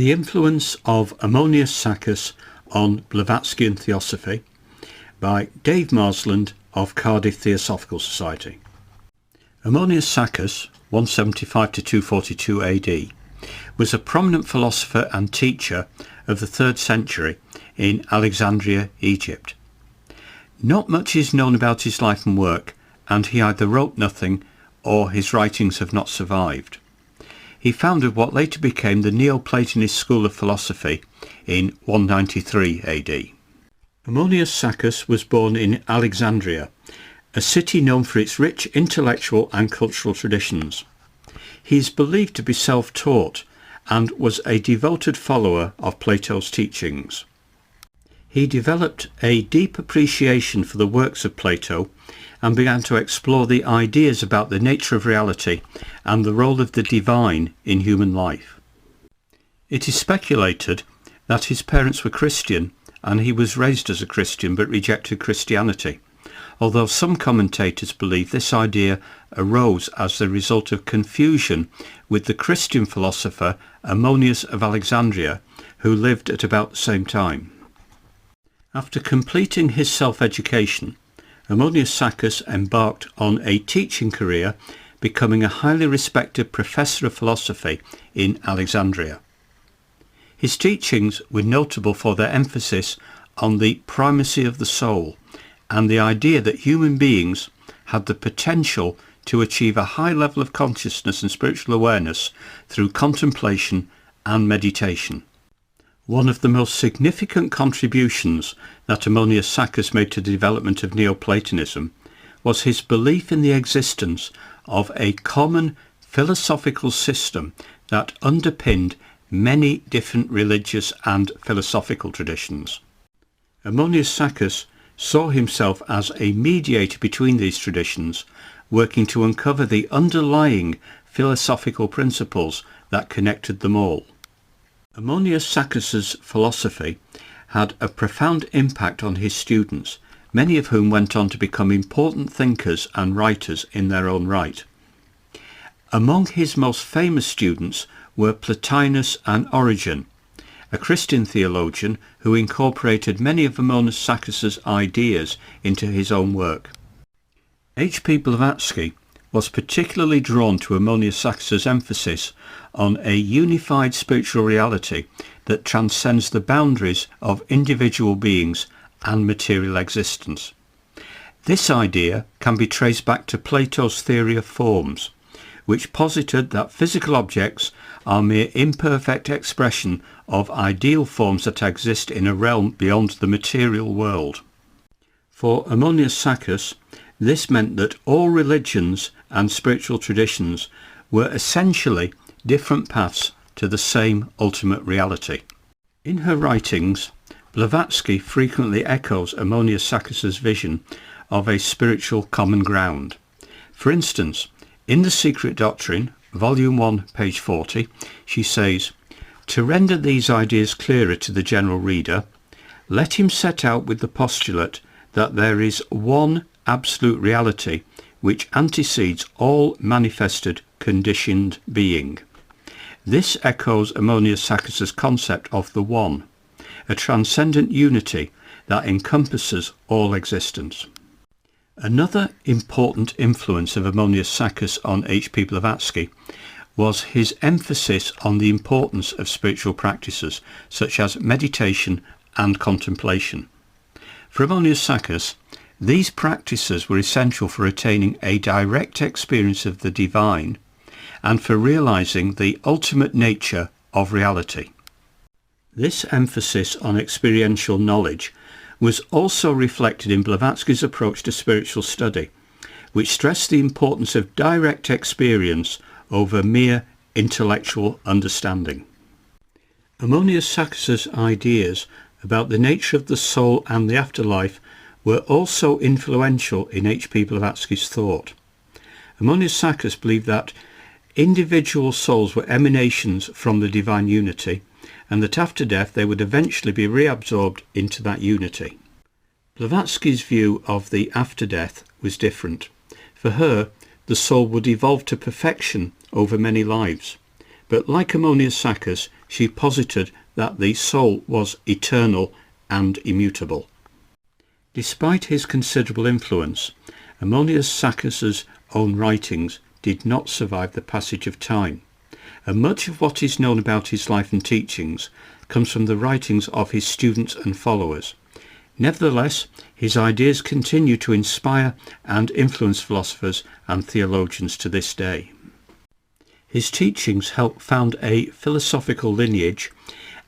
The influence of Ammonius Saccas on Blavatskyan Theosophy by Dave Marsland of Cardiff Theosophical Society. Ammonius Saccas, 175 to 242 AD, was a prominent philosopher and teacher of the 3rd century in Alexandria, Egypt. Not much is known about his life and work, and he either wrote nothing or his writings have not survived. He founded what later became the Neo-Platonist school of philosophy in 193 AD. Ammonius Saccas was born in Alexandria, a city known for its rich intellectual and cultural traditions. He is believed to be self-taught and was a devoted follower of Plato's teachings. He developed a deep appreciation for the works of Plato and began to explore the ideas about the nature of reality and the role of the divine in human life. It is speculated that his parents were Christian and he was raised as a Christian but rejected Christianity, although some commentators believe this idea arose as the result of confusion with the Christian philosopher Ammonius of Alexandria, who lived at about the same time. After completing his self-education, Ammonius Saccas embarked on a teaching career, becoming a highly respected professor of philosophy in Alexandria. His teachings were notable for their emphasis on the primacy of the soul and the idea that human beings had the potential to achieve a high level of consciousness and spiritual awareness through contemplation and meditation. One of the most significant contributions that Ammonius Saccas made to the development of Neo-Platonism was his belief in the existence of a common philosophical system that underpinned many different religious and philosophical traditions. Ammonius Saccas saw himself as a mediator between these traditions, working to uncover the underlying philosophical principles that connected them all. Ammonius Saccas's philosophy had a profound impact on his students, many of whom went on to become important thinkers and writers in their own right. Among his most famous students were Plotinus and Origen, a Christian theologian who incorporated many of Ammonius Saccas's ideas into his own work. H.P. Blavatsky was particularly drawn to Ammonius Saccas's emphasis on a unified spiritual reality that transcends the boundaries of individual beings and material existence. This idea can be traced back to Plato's theory of forms, which posited that physical objects are mere imperfect expression of ideal forms that exist in a realm beyond the material world. For Ammonius Saccas, this meant that all religions and spiritual traditions were essentially different paths to the same ultimate reality. In her writings, Blavatsky frequently echoes Ammonius Saccas's vision of a spiritual common ground. For instance, in The Secret Doctrine, Volume 1, page 40, she says, "To render these ideas clearer to the general reader, let him set out with the postulate that there is one absolute reality which antecedes all manifested conditioned being. This echoes Ammonius Saccas's concept of the One, a transcendent unity that encompasses all existence." Another important influence of Ammonius Saccas on H.P. Blavatsky was his emphasis on the importance of spiritual practices such as meditation and contemplation. For Ammonius Saccas, these practices were essential for attaining a direct experience of the divine and for realizing the ultimate nature of reality. This emphasis on experiential knowledge was also reflected in Blavatsky's approach to spiritual study, which stressed the importance of direct experience over mere intellectual understanding. Ammonius Saccas's ideas about the nature of the soul and the afterlife were also influential in H.P. Blavatsky's thought. Ammonius Saccas believed that individual souls were emanations from the divine unity, and that after death they would eventually be reabsorbed into that unity. Blavatsky's view of the after death was different. For her, the soul would evolve to perfection over many lives, but like Ammonius Saccas, she posited that the soul was eternal and immutable. Despite his considerable influence, Ammonius Saccas's own writings did not survive the passage of time, and much of what is known about his life and teachings comes from the writings of his students and followers. Nevertheless, his ideas continue to inspire and influence philosophers and theologians to this day. His teachings help found a philosophical lineage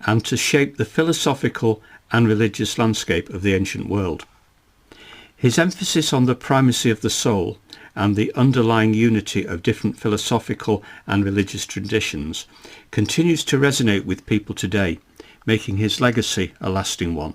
and to shape the philosophical and religious landscape of the ancient world. His emphasis on the primacy of the soul and the underlying unity of different philosophical and religious traditions continues to resonate with people today, making his legacy a lasting one.